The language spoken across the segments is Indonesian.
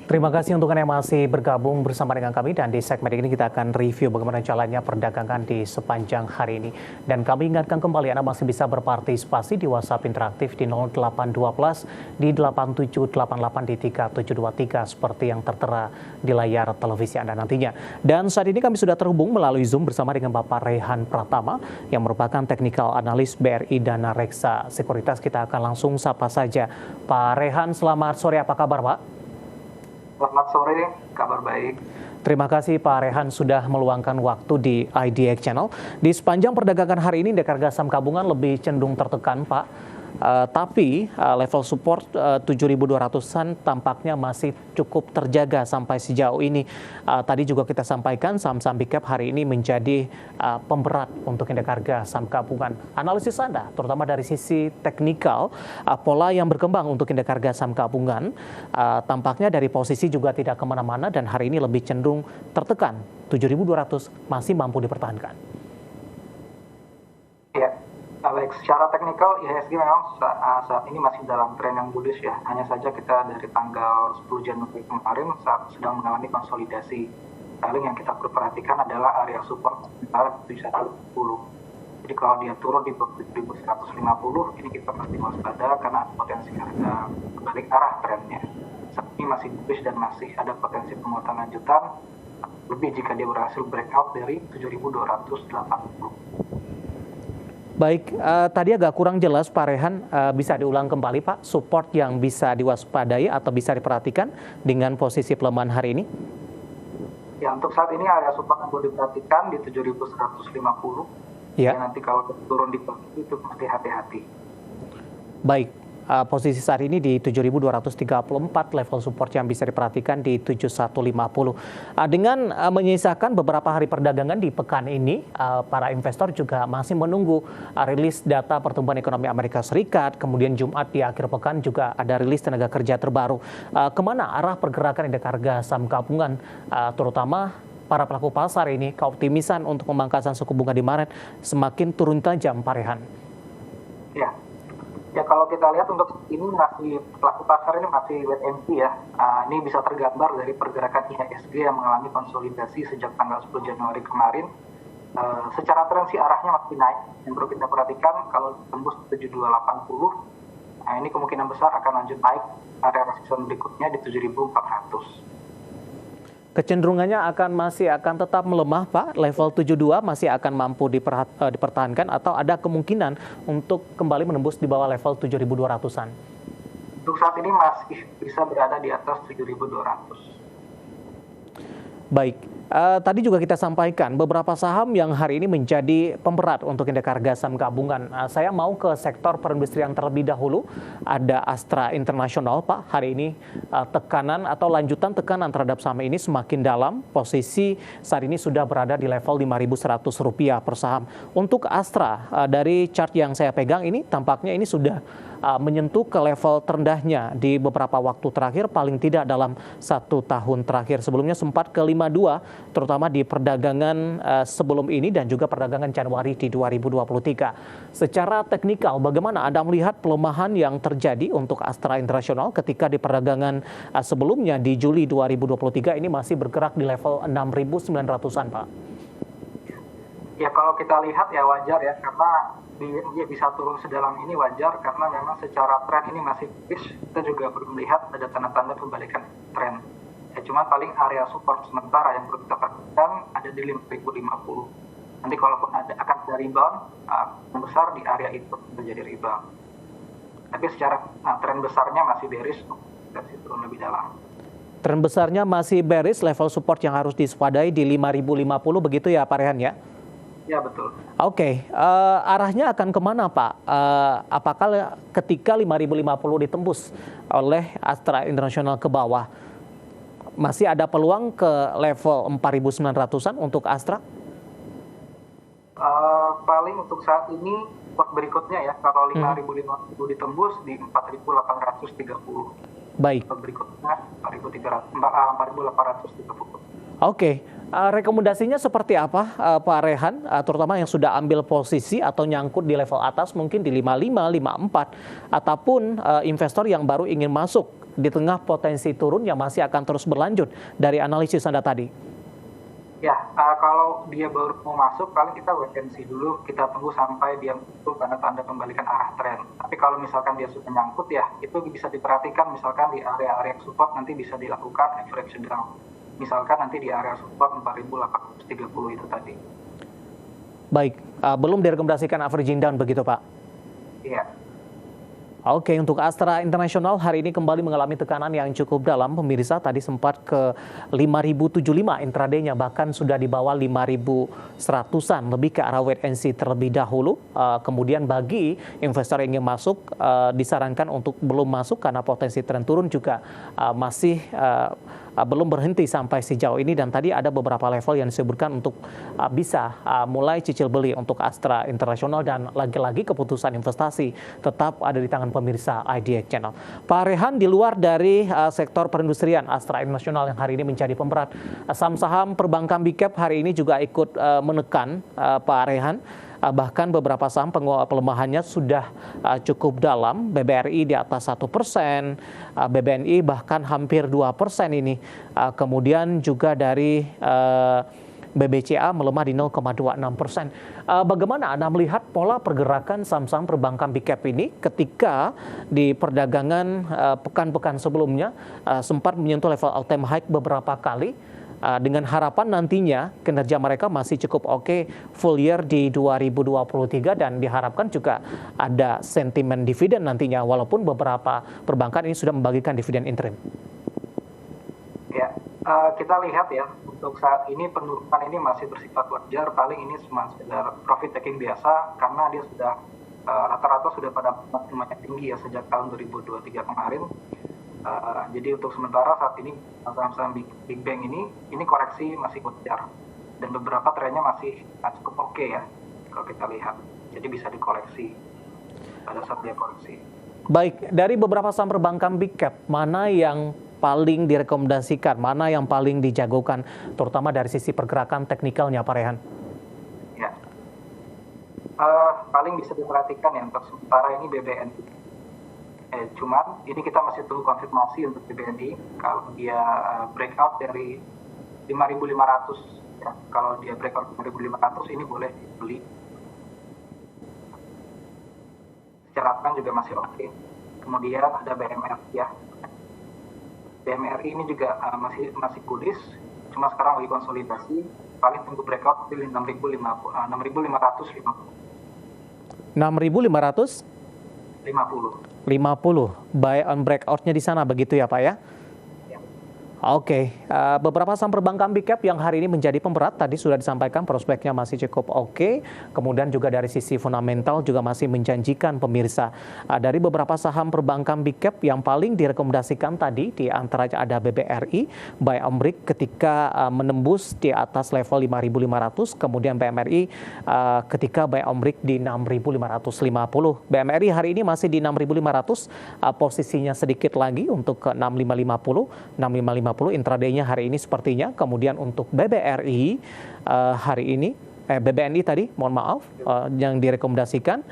Terima kasih untuk Anda yang masih bergabung bersama dengan kami, dan di segmen ini kita akan review bagaimana jalannya perdagangan di sepanjang hari ini. Dan kami ingatkan kembali Anda masih bisa berpartisipasi di WhatsApp interaktif di 0812 di 8788 di 3723 seperti yang tertera di layar televisi Anda nantinya. Dan saat ini kami sudah terhubung melalui Zoom bersama dengan Bapak Rehan Pratama yang merupakan Technical Analyst BRI Dana Reksa Sekuritas. Kita akan langsung sapa saja. Pak Rehan, selamat sore, apa kabar Pak? Selamat sore, kabar baik. Terima kasih Pak Rehan sudah meluangkan waktu di IDX Channel. Di sepanjang perdagangan hari ini, indeks harga saham gabungan lebih cenderung tertekan, Pak. Tapi level support 7.200-an tampaknya masih cukup terjaga sampai sejauh ini. Tadi juga kita sampaikan saham-saham big cap hari ini menjadi pemberat untuk indeks harga saham gabungan. Analisis Anda, terutama dari sisi teknikal, pola yang berkembang untuk indeks harga saham gabungan tampaknya dari posisi juga tidak kemana-mana dan hari ini lebih cenderung tertekan. 7.200 masih mampu dipertahankan. Ya, Alex, secara teknikal IHSG memang saat ini masih dalam tren yang bullish ya. Hanya saja kita dari tanggal 10 Januari kemarin saat sedang mengalami konsolidasi. Paling yang kita perlu perhatikan adalah area support sekitar 7110. Jadi kalau dia turun di 7150, ini kita pasti waspada karena potensi harga berbalik arah trennya. Saat ini masih bullish dan masih ada potensi penguatan lanjutan. Lebih jika dia berhasil breakout dari 7280. Baik, tadi agak kurang jelas Pak Rehan, bisa diulang kembali Pak, support yang bisa diwaspadai atau bisa diperhatikan dengan posisi pelemahan hari ini? Ya, untuk saat ini area support yang perlu diperhatikan di 7150. Ya. Nanti kalau turun di posisi itu mesti hati-hati. Baik. Posisi saat ini di 7.234, level support yang bisa diperhatikan di 7.150. Dengan menyisakan beberapa hari perdagangan di pekan ini, para investor juga masih menunggu rilis data pertumbuhan ekonomi Amerika Serikat, kemudian Jumat di akhir pekan juga ada rilis tenaga kerja terbaru. Kemana arah pergerakan indeks harga saham gabungan, terutama para pelaku pasar ini, keoptimisan untuk pemangkasan suku bunga di Maret semakin turun tajam, Pak Rehan? Ya, kalau kita lihat untuk ini masih pelaku pasar ini masih wait and see ya. Ini bisa tergambar dari pergerakan IHSG yang mengalami konsolidasi sejak tanggal 10 Januari kemarin. Secara tren sih arahnya masih naik. Yang perlu kita perhatikan kalau tembus 7280, ini kemungkinan besar akan lanjut naik area resisten berikutnya di 7400. Kecenderungannya masih akan tetap melemah, Pak. Level 72 masih akan mampu dipertahankan atau ada kemungkinan untuk kembali menembus di bawah level 7.200-an? Untuk saat ini masih bisa berada di atas 7.200. Baik. Tadi juga kita sampaikan beberapa saham yang hari ini menjadi pemberat untuk indeks harga saham gabungan. Saya mau ke sektor perindustrian terlebih dahulu. Ada Astra International, Pak. Hari ini tekanan atau lanjutan tekanan terhadap saham ini semakin dalam. Posisi saat ini sudah berada di level Rp5.100 per saham. Untuk Astra, dari chart yang saya pegang ini tampaknya ini sudah menyentuh ke level terendahnya di beberapa waktu terakhir, paling tidak dalam 1 tahun terakhir. Sebelumnya sempat ke 52, terutama di perdagangan sebelum ini dan juga perdagangan Januari di 2023. Secara teknikal, bagaimana Anda melihat pelemahan yang terjadi untuk Astra International ketika di perdagangan sebelumnya di Juli 2023 ini masih bergerak di level 6.900-an, Pak? Ya, kalau kita lihat ya wajar ya, karena dia bisa turun sedalam ini wajar karena memang secara tren ini masih bullish. Kita juga perlu melihat ada tanda-tanda pembalikan tren. Ya, cuma paling area support sementara yang perlu kita perhatikan ada di 5.050. Nanti kalaupun akan ada rebound, yang besar di area itu menjadi rebound. Tapi secara tren besarnya masih bearish, kita turun lebih dalam. Tren besarnya masih bearish, level support yang harus diwaspadai di 5.050 begitu ya Pak Rehan ya? Ya, betul. Oke, arahnya akan kemana Pak? Apakah ketika 5.050 ditembus oleh Astra International ke bawah, masih ada peluang ke level 4.900-an untuk Astra? Paling untuk saat ini, support berikutnya ya, kalau 5.050 ditembus di 4.830. Baik. Berikutnya 4.830. Oke. Rekomendasinya seperti apa Pak Rehan, terutama yang sudah ambil posisi atau nyangkut di level atas mungkin di 55, 54, ataupun investor yang baru ingin masuk di tengah potensi turun yang masih akan terus berlanjut dari analisis Anda tadi? Ya, kalau dia baru mau masuk, paling kita wait and see dulu, kita tunggu sampai dia muncul tanda-tanda pembalikan arah tren. Tapi kalau misalkan dia sudah nyangkut ya, itu bisa diperhatikan misalkan di area-area support nanti bisa dilakukan average down. Misalkan nanti di area support 4.830 itu tadi. Baik, belum direkomendasikan averaging down begitu Pak? Iya. Oke, untuk Astra International hari ini kembali mengalami tekanan yang cukup dalam. Pemirsa tadi sempat ke 5.075 intraday-nya, bahkan sudah di bawah 5.100-an, lebih ke arah wait and see terlebih dahulu. Kemudian bagi investor yang ingin masuk, disarankan untuk belum masuk karena potensi tren turun juga masih belum berhenti sampai sejauh ini, dan tadi ada beberapa level yang disebutkan untuk bisa mulai cicil beli untuk Astra International, dan lagi-lagi keputusan investasi tetap ada di tangan pemirsa IDX Channel. Pak Rehan, di luar dari sektor perindustrian, Astra International yang hari ini menjadi pemberat, saham-saham perbankan big cap hari ini juga ikut menekan Pak Rehan. Bahkan beberapa saham pelemahannya sudah cukup dalam. BBRI di atas 1%, BBNI bahkan hampir 2% ini. Kemudian juga dari BBCA melemah di 0,26%. Bagaimana Anda melihat pola pergerakan saham-saham perbankan big cap ini ketika di perdagangan pekan-pekan sebelumnya sempat menyentuh level all-time high beberapa kali? Dengan harapan nantinya kinerja mereka masih cukup oke full year di 2023, dan diharapkan juga ada sentimen dividen nantinya, walaupun beberapa perbankan ini sudah membagikan dividen interim. Ya, kita lihat ya, untuk saat ini penurunan ini masih bersifat wajar, paling ini cuma sekedar profit taking biasa, karena dia sudah rata-rata sudah pada lumayan tinggi ya sejak tahun 2023 kemarin. Jadi untuk sementara saat ini saham-saham Big Bang ini koreksi masih wajar, dan beberapa trennya masih cukup oke ya kalau kita lihat. Jadi bisa dikoreksi pada saat dia koreksi. Baik, dari beberapa saham perbankan big cap, mana yang paling direkomendasikan, mana yang paling dijagokan, terutama dari sisi pergerakan teknikalnya, Pak Rehan? Ya, paling bisa diperhatikan ya untuk sementara ini BBNI. Cuman ini kita masih tunggu konfirmasi untuk BBNI kalau dia breakout dari 5.500 ya. Kalau dia breakout 5.500 ini boleh dibeli. Secara tren juga masih oke. Kemudian ada BMR ya. BMRI ini juga masih bullish, cuma sekarang lagi konsolidasi, paling tunggu breakout di 6.550. 50 buy on breakout-nya di sana begitu ya Pak ya? Oke, beberapa saham perbankan big cap yang hari ini menjadi pemberat tadi sudah disampaikan prospeknya masih cukup oke. Kemudian juga dari sisi fundamental juga masih menjanjikan pemirsa. Dari beberapa saham perbankan big cap yang paling direkomendasikan tadi di antaranya ada BBRI, buy on break ketika menembus di atas level 5.500, kemudian BMRI ketika buy on break di 6.550. BMRI hari ini masih di 6.500, posisinya sedikit lagi untuk ke 6.550 intraday-nya hari ini sepertinya. Kemudian untuk BBRI hari ini, BBNI tadi, mohon maaf, yang direkomendasikan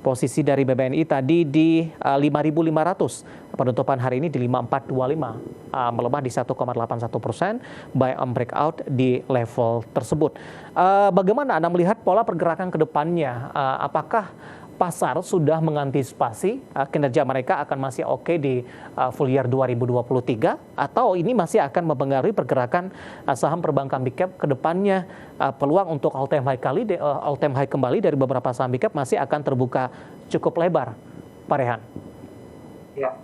posisi dari BBNI tadi di 5.500, penutupan hari ini di 5.425, melemah di 1,81%, buy on breakout di level tersebut. Bagaimana Anda melihat pola pergerakan ke depannya? Apakah pasar sudah mengantisipasi kinerja mereka akan masih oke di full year 2023, atau ini masih akan mempengaruhi pergerakan saham perbankan big cap ke depannya? Peluang untuk all time high kembali dari beberapa saham big cap masih akan terbuka cukup lebar, Pak Rehan? Ya,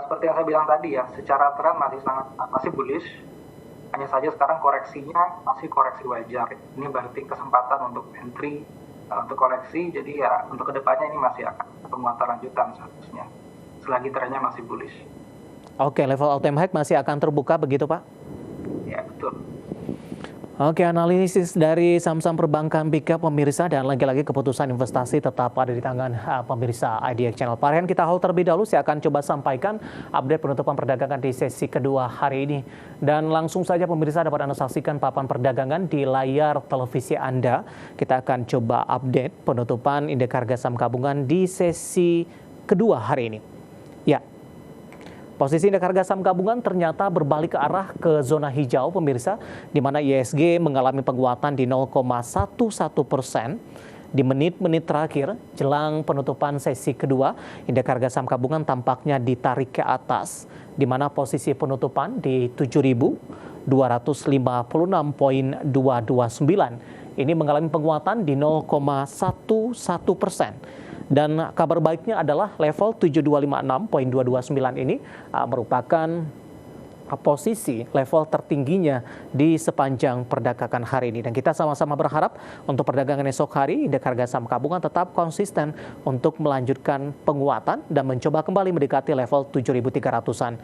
seperti yang saya bilang tadi ya, secara tren masih bullish. Hanya saja sekarang koreksinya masih koreksi wajar. Ini berarti kesempatan untuk entry untuk koreksi, jadi ya untuk kedepannya ini masih akan penguatan lanjutan seharusnya selagi trennya masih bullish. Oke, level all time high masih akan terbuka begitu Pak? Ya, betul. Oke, analisis dari saham-saham perbankan big cap pemirsa, dan lagi-lagi keputusan investasi tetap ada di tangan pemirsa IDX Channel. Pak Rehan, kita hold terlebih dahulu. Saya akan coba sampaikan update penutupan perdagangan di sesi kedua hari ini. Dan langsung saja pemirsa dapat Anda saksikan papan perdagangan di layar televisi Anda. Kita akan coba update penutupan indeks harga saham gabungan di sesi kedua hari ini. Posisi indeks harga saham gabungan ternyata berbalik ke arah ke zona hijau pemirsa, di mana IHSG mengalami penguatan di 0,11%. Di menit-menit terakhir jelang penutupan sesi kedua, indeks harga saham gabungan tampaknya ditarik ke atas, di mana posisi penutupan di 7.256.229. Ini mengalami penguatan di 0,11%. Dan kabar baiknya adalah level 7256.229 ini merupakan posisi level tertingginya di sepanjang perdagangan hari ini. Dan kita sama-sama berharap untuk perdagangan esok hari, indeks harga saham gabungan tetap konsisten untuk melanjutkan penguatan dan mencoba kembali mendekati level 7.300-an.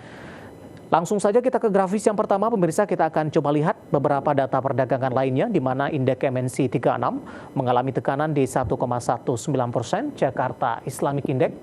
Langsung saja kita ke grafis yang pertama, pemirsa. Kita akan coba lihat beberapa data perdagangan lainnya, di mana indeks MNC 36 mengalami tekanan di 1,19%, Jakarta Islamic Index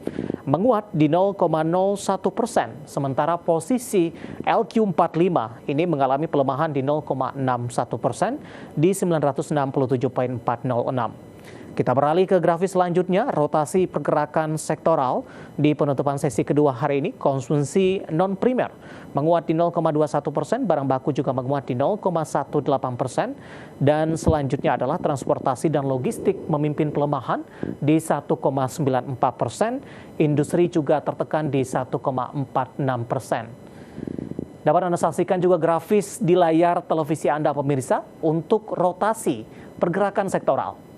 menguat di 0,01%, sementara posisi LQ45 ini mengalami pelemahan di 0,61% di 967.406. Kita beralih ke grafis selanjutnya, rotasi pergerakan sektoral di penutupan sesi kedua hari ini. Konsumsi non-primer menguat di 0,21%, barang baku juga menguat di 0,18%, dan selanjutnya adalah transportasi dan logistik memimpin pelemahan di 1,94%, industri juga tertekan di 1,46%. Dapat Anda saksikan juga grafis di layar televisi Anda pemirsa untuk rotasi pergerakan sektoral.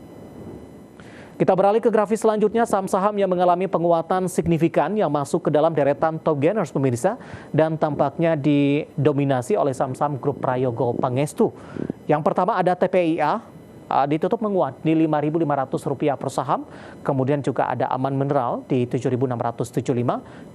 Kita beralih ke grafis selanjutnya, saham-saham yang mengalami penguatan signifikan yang masuk ke dalam deretan top gainers pemirsa, dan tampaknya didominasi oleh saham-saham grup Prayogo Pangestu. Yang pertama ada TPIA, ditutup menguat di Rp5.500 per saham. Kemudian juga ada Aman Mineral di Rp7.675,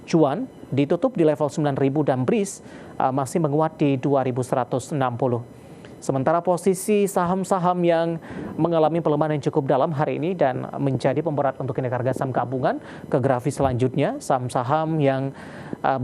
Cuan ditutup di level 9.000, dan BRIS masih menguat di Rp2.160. Sementara posisi saham-saham yang mengalami pelemahan yang cukup dalam hari ini dan menjadi pemberat untuk indeks harga saham gabungan, ke grafis selanjutnya, saham-saham yang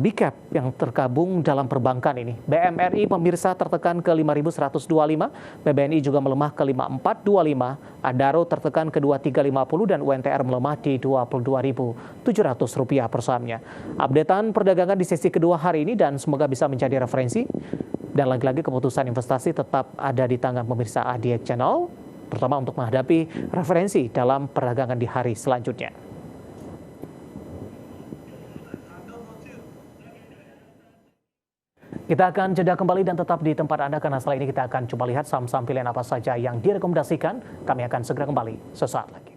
big cap yang tergabung dalam perbankan ini. BMRI pemirsa tertekan ke 5.125, BBNI juga melemah ke 5.425, Adaro tertekan ke 2.350, dan UNTR melemah di Rp22.700 per sahamnya. Updatean perdagangan di sesi kedua hari ini, dan semoga bisa menjadi referensi. Dan lagi-lagi keputusan investasi tetap ada di tangan pemirsa ADX Channel, terutama untuk menghadapi referensi dalam perdagangan di hari selanjutnya. Kita akan jeda kembali dan tetap di tempat Anda, karena setelah ini kita akan coba lihat saham-saham pilihan apa saja yang direkomendasikan. Kami akan segera kembali sesaat lagi.